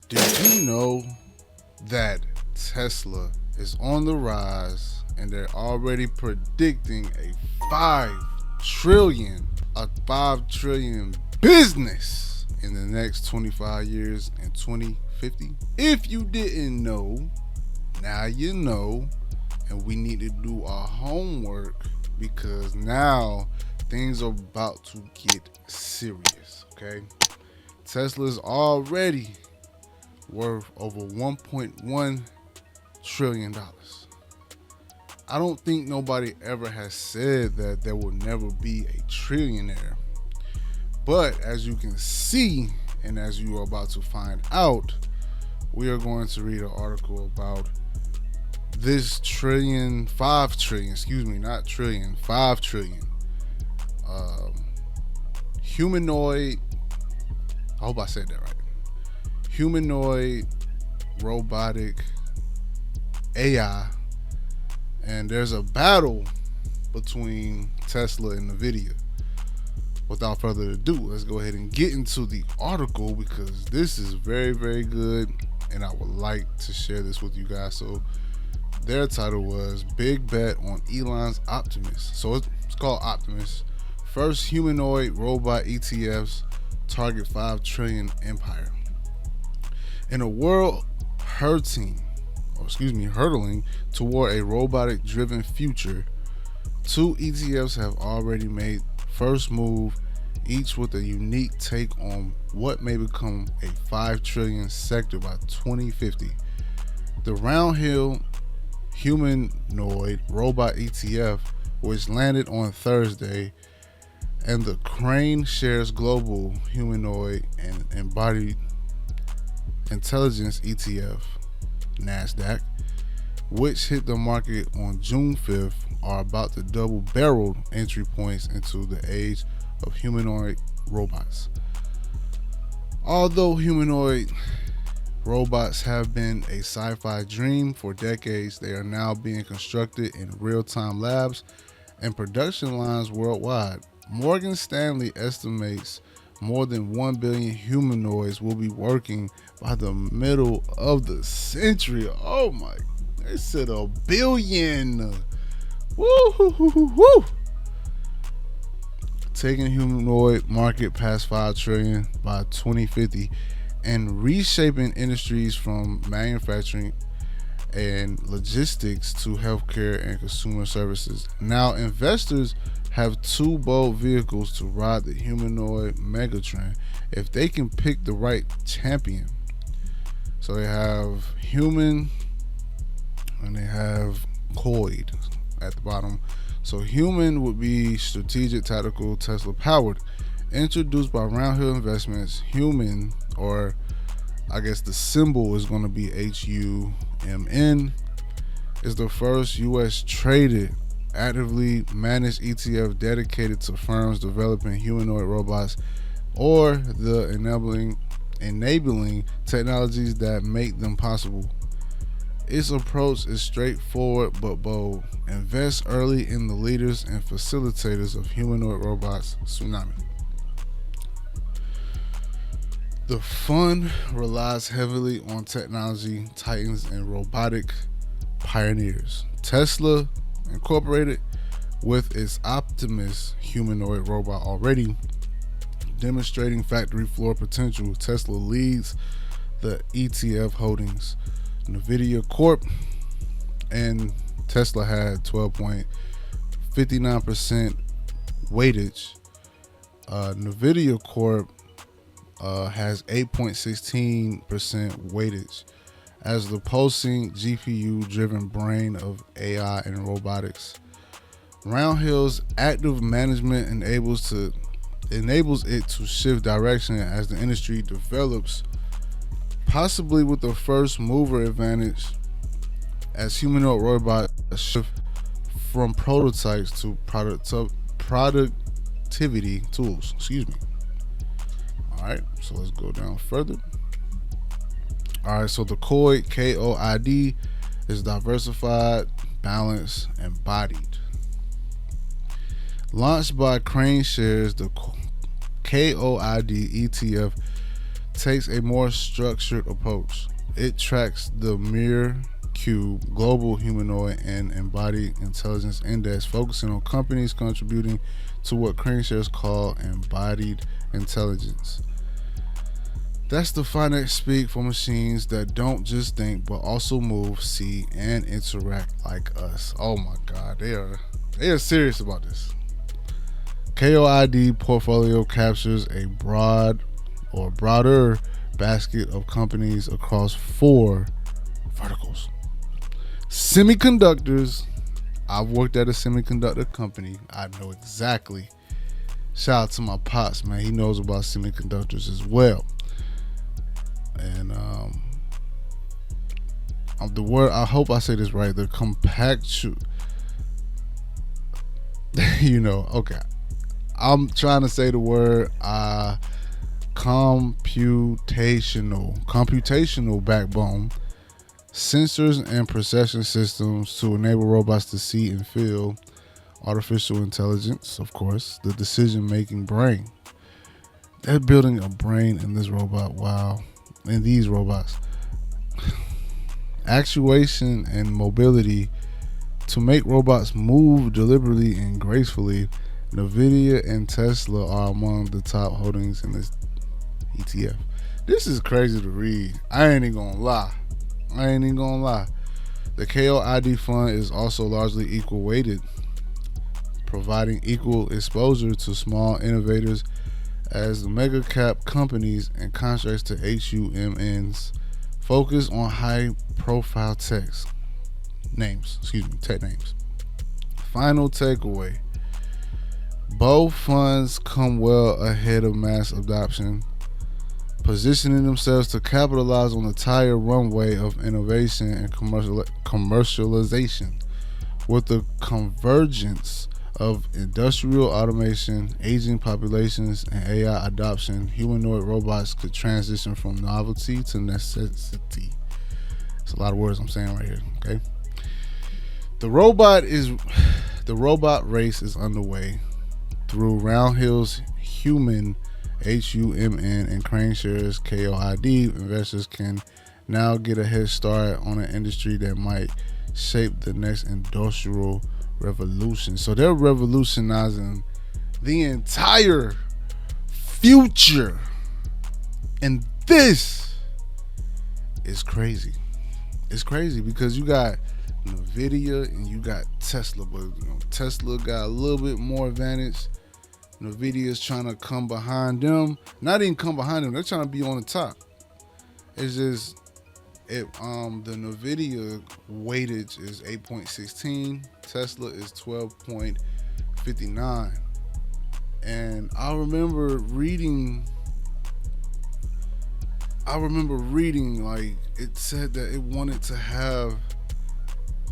Did you know that Tesla is on the rise and they're already predicting a 5 trillion business in the next 25 years in 2050? If you didn't know, now you know, and we need to do our homework because now things are about to get serious, okay? Tesla's already worth over $1.1 trillion. I don't think nobody ever has said that there will never be a trillionaire. But as you can see, and as you are about to find out, we are going to read an article about this 5 trillion humanoid, I hope I said that right, humanoid robotic AI, and there's a battle between Tesla and Nvidia. Without further ado, let's go ahead and get into the article because this is very, very good, and I would like to share this with you guys. So their title was Big Bet on Elon's Optimus. So it's called Optimus. First humanoid robot ETFs target 5 trillion empire. In a world hurtling toward a robotic driven future, two ETFs have already made first move, each with a unique take on what may become a 5 trillion sector by 2050. The Roundhill Humanoid Robot ETF, which landed on Thursday, and the Crane Shares Global Humanoid and Embodied Intelligence ETF, NASDAQ, which hit the market on June 5th, are about to double-barreled entry points into the age of humanoid robots. Although humanoid robots have been a sci-fi dream for decades, they are now being constructed in real-time labs and production lines worldwide. Morgan Stanley estimates more than 1 billion humanoids will be working by the middle of the century. Oh my, they said a billion. Woo. Taking humanoid market past 5 trillion by 2050 and reshaping industries from manufacturing and logistics to healthcare and consumer services. Now investors have two bold vehicles to ride the humanoid megatrend if they can pick the right champion. So they have human and they have coid at the bottom. So human would be strategic, tactical, Tesla powered. Introduced by Roundhill Investments, human, or I guess the symbol is going to be HUMN, is the first U.S. traded, actively managed ETF dedicated to firms developing humanoid robots or the enabling technologies that make them possible. Its approach is straightforward but bold. Invest early in the leaders and facilitators of humanoid robots tsunami. The fund relies heavily on technology titans and robotic pioneers. Tesla Incorporated, with its Optimus humanoid robot already demonstrating factory floor potential, Tesla leads the ETF holdings. Nvidia Corp and Tesla had 12.59% weightage. Nvidia Corp has 8.16% weightage as the pulsing GPU-driven brain of AI and robotics. Roundhill's active management enables it to shift direction as the industry develops, possibly with the first mover advantage as humanoid robots shift from prototypes to productivity tools. Alright, so let's go down further. Alright, so the COID, K-O-I-D, is diversified, balanced, and embodied. Launched by Crane Shares, the KOID ETF takes a more structured approach. It tracks the Mir Cube Global Humanoid and Embodied Intelligence Index, focusing on companies contributing to what CraneShares call embodied intelligence. That's the finite speak for machines that don't just think but also move, see, and interact like us. Oh my God, they are serious about this. KOID portfolio captures a broader basket of companies across 4 verticals. Semiconductors. I've worked at a semiconductor company. I know exactly. Shout out to my pops, man. He knows about semiconductors as well. And the word, I hope I say this right, the compact, okay. I'm trying to say the word computational backbone, sensors and perception systems to enable robots to see and feel, artificial intelligence, of course, the decision-making brain. They're building a brain in this robot. Wow. In these robots. Actuation and mobility to make robots move deliberately and gracefully. NVIDIA and Tesla are among the top holdings in this ETF. This is crazy to read. I ain't even gonna lie. The KOID fund is also largely equal weighted, providing equal exposure to small innovators as the mega cap companies, in contrast to HUMNs, focus on high profile tech names. Final takeaway. Both funds come well ahead of mass adoption, positioning themselves to capitalize on the entire runway of innovation and commercialization. With the convergence of industrial automation, aging populations, and AI adoption, humanoid robots could transition from novelty to necessity. It's a lot of words I'm saying right here, okay? The robot race is underway. Through Roundhill's Human HUMN and CraneShares KOID, investors can now get a head start on an industry that might shape the next industrial revolution. So they're revolutionizing the entire future. And this is crazy. It's crazy because you got NVIDIA and you got Tesla, but Tesla got a little bit more advantage. NVIDIA is trying to come behind them. Not even come behind them, they're trying to be on the top. It's just the NVIDIA weightage is 8.16, Tesla is 12.59. And I remember reading like it said that it wanted to have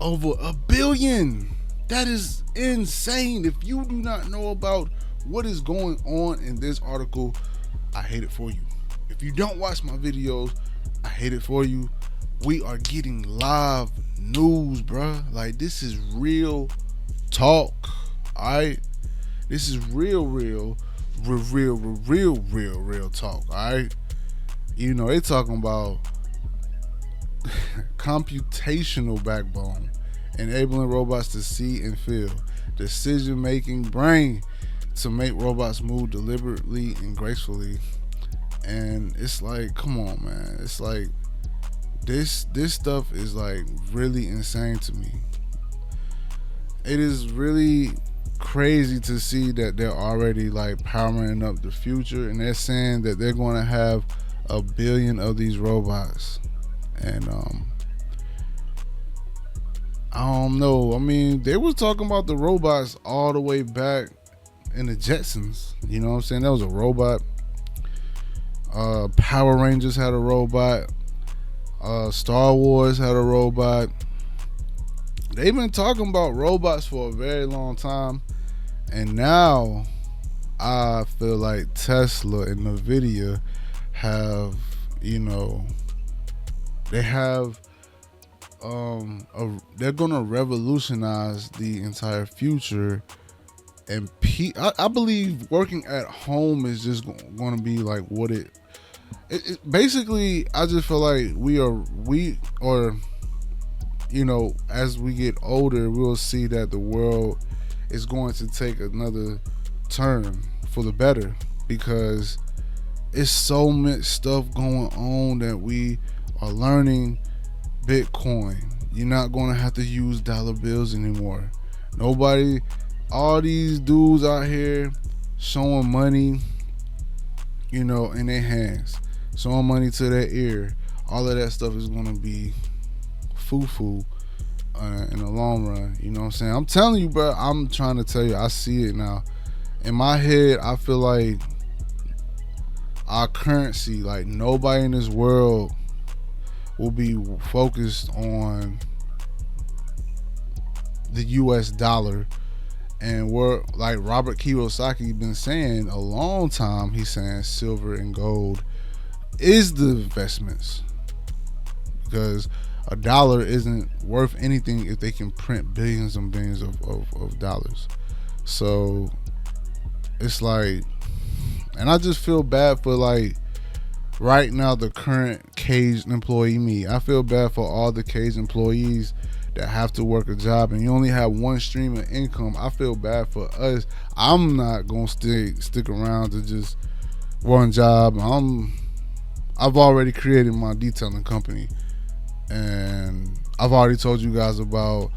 over 1 billion. That is insane. If you do not know about what is going on in this article, I hate it for you. If you don't watch my videos, I hate it for you. We are getting live news, bruh. Like, this is real talk. Alright? This is real talk. Alright? They talking about computational backbone, enabling robots to see and feel, decision-making brain to make robots move deliberately and gracefully. And it's like, come on, man. It's like this stuff is like really insane to me. It is really crazy to see that they're already like powering up the future, and they're saying that they're going to have 1 billion of these robots. And I don't know. I mean, they was talking about the robots all the way back in the Jetsons. You know what I'm saying? That was a robot. Power Rangers had a robot. Star Wars had a robot. They've been talking about robots for a very long time. And now I feel like Tesla and NVIDIA have, they have they're gonna revolutionize the entire future. And I believe working at home is just going to be like what it Basically, I just feel like as we get older, we'll see that the world is going to take another turn for the better, because it's so much stuff going on that we are learning. Bitcoin, you're not going to have to use dollar bills anymore. Nobody, all these dudes out here showing money, in their hands, showing money to their ear. All of that stuff is going to be foo-foo in the long run. You know what I'm saying? I'm telling you, bro. I'm trying to tell you. I see it now. In my head, I feel like our currency, like nobody in this world will be focused on the US dollar. And we're like Robert Kiyosaki been saying a long time. He's saying silver and gold is the investments, because a dollar isn't worth anything if they can print billions and billions of dollars. So it's like, and I just feel bad for, like, right now, the current caged employee me. I feel bad for all the caged employees that have to work a job and you only have one stream of income. I feel bad for us. I'm not gonna stick around to just one job. I've already created my detailing company, and I've already told you guys about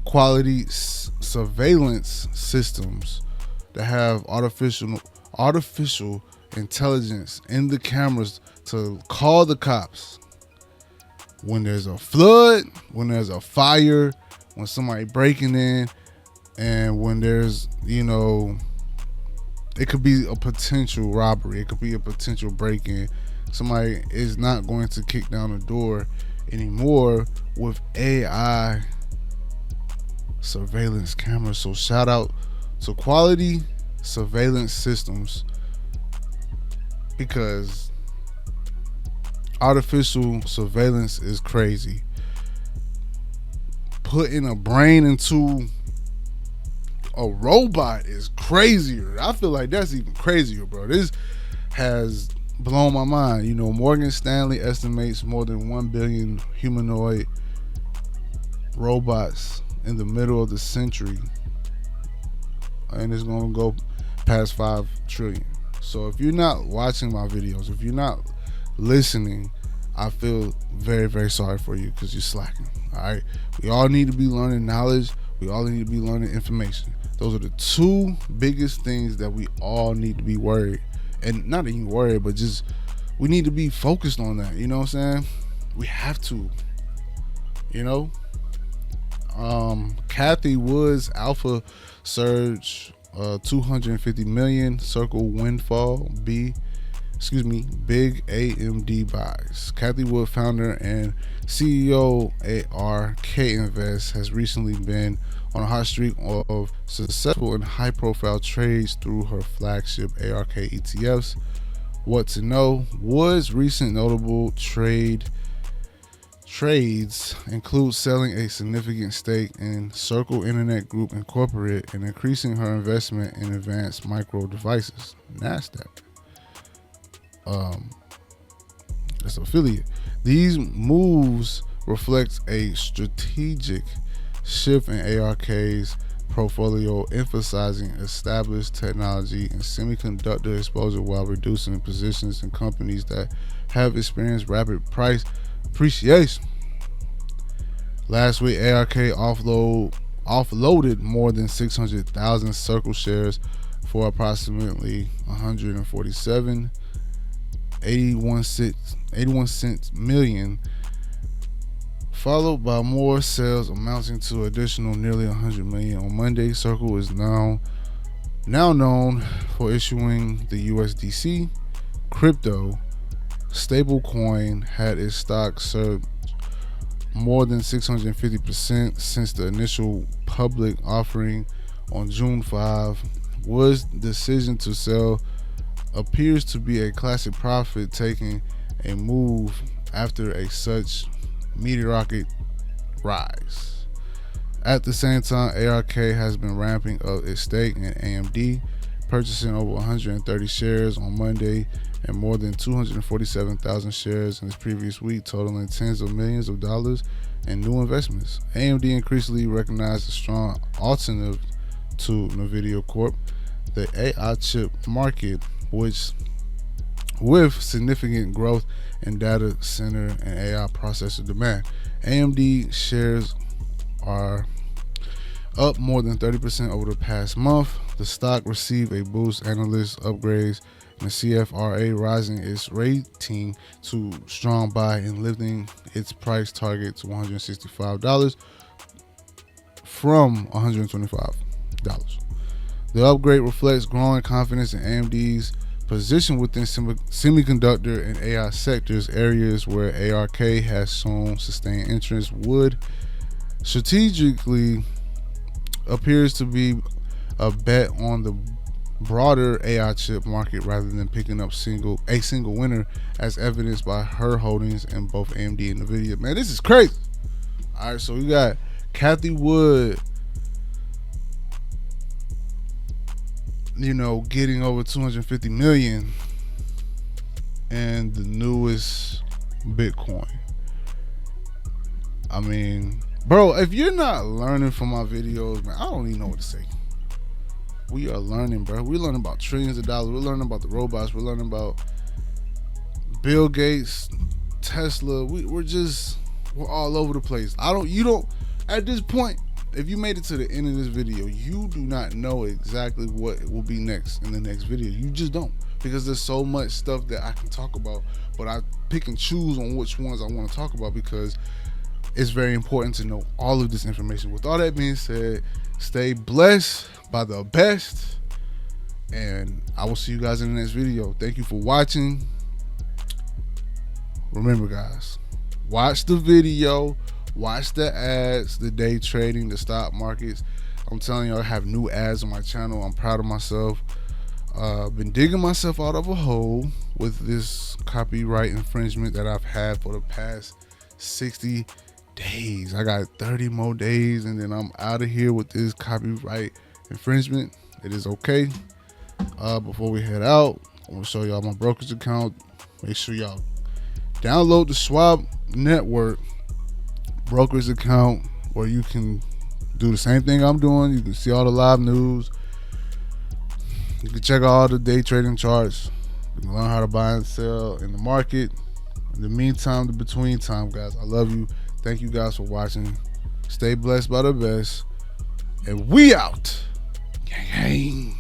quality surveillance systems that have artificial intelligence in the cameras to call the cops when there's a flood, when there's a fire, when somebody breaking in, and when there's, it could be a potential robbery, it could be a potential break-in. Somebody is not going to kick down the door anymore with AI surveillance cameras. So shout out to quality surveillance systems, because artificial surveillance is crazy. Putting a brain into a robot is crazier. I feel like that's even crazier, bro. This has blown my mind. Morgan Stanley estimates more than 1 billion humanoid robots in the middle of the century, and it's going to go past 5 trillion. So if you're not watching my videos, if you're not listening, I feel very, very sorry for you, because you're slacking. All right, we all need to be learning knowledge. We all need to be learning information. Those are the two biggest things that we all need to be worried, and not even worried, but just we need to be focused on that. You know what I'm saying? We have to. Kathy Woods Alpha Surge 250 million Circle Windfall big AMD buys. Kathy Wood, founder and CEO ARK Invest, has recently been on a hot streak of successful and high-profile trades through her flagship ARK ETFs. What to know? Wood's recent notable trades include selling a significant stake in Circle Internet Group Incorporated and increasing her investment in Advanced Micro Devices, NASDAQ. That's affiliate. These moves reflect a strategic shift in ARK's portfolio, emphasizing established technology and semiconductor exposure while reducing positions in companies that have experienced rapid price appreciation. Last week, ARK offloaded more than 600,000 Circle shares for approximately 147.81 cents million, followed by more sales amounting to additional nearly 100 million on Monday. Circle is now known for issuing the USDC crypto stablecoin, had its stock surged more than 650% since the initial public offering on June 5. Wood's decision to sell appears to be a classic profit taking a move after a such meteoric rise. At the same time, ARK has been ramping up its stake in AMD, purchasing over 130 shares on Monday and more than 247,000 shares in its previous week, totaling tens of millions of dollars in new investments. AMD increasingly recognized a strong alternative to NVIDIA Corp, the AI chip market, which with significant growth in data center and AI processor demand. AMD shares are up more than 30% over the past month. The stock received a boost, analyst upgrades, and the CFRA rising its rating to strong buy and lifting its price target to $165 from $125. The upgrade reflects growing confidence in AMD's position within semiconductor and AI sectors, areas where ARK has shown sustained interest. Wood strategically appears to be a bet on the broader AI chip market rather than picking up a single winner, as evidenced by her holdings in both AMD and NVIDIA. Man, this is crazy. All right, so we got Cathie Wood, getting over 250 million and the newest Bitcoin. I mean, bro, if you're not learning from my videos, man, I don't even know what to say. We are learning, bro. We're learning about trillions of dollars. We're learning about the robots. We're learning about Bill Gates, Tesla. We're all over the place. At this point, if you made it to the end of this video, you do not know exactly what will be next in the next video. You just don't, because there's so much stuff that I can talk about, but I pick and choose on which ones I want to talk about because it's very important to know all of this information. With all that being said, stay blessed by the best, and I will see you guys in the next video. Thank you for watching. Remember, guys, watch the video, watch the ads, the day trading, the stock markets. I'm telling you, I have new ads on my channel. I'm proud of myself. Been digging myself out of a hole with this copyright infringement that I've had for the past 60 days. I got 30 more days and then I'm out of here with this copyright infringement. It is okay. Before we head out, I want to show y'all my brokerage account. Make sure y'all download the Schwab Network brokerage account, where you can do the same thing I'm doing. You can see all the live news. You can check out all the day trading charts. You can learn how to buy and sell in the market. In the meantime, the between time, guys, I love you. Thank you guys for watching. Stay blessed by the best. And we out. Gang, gang.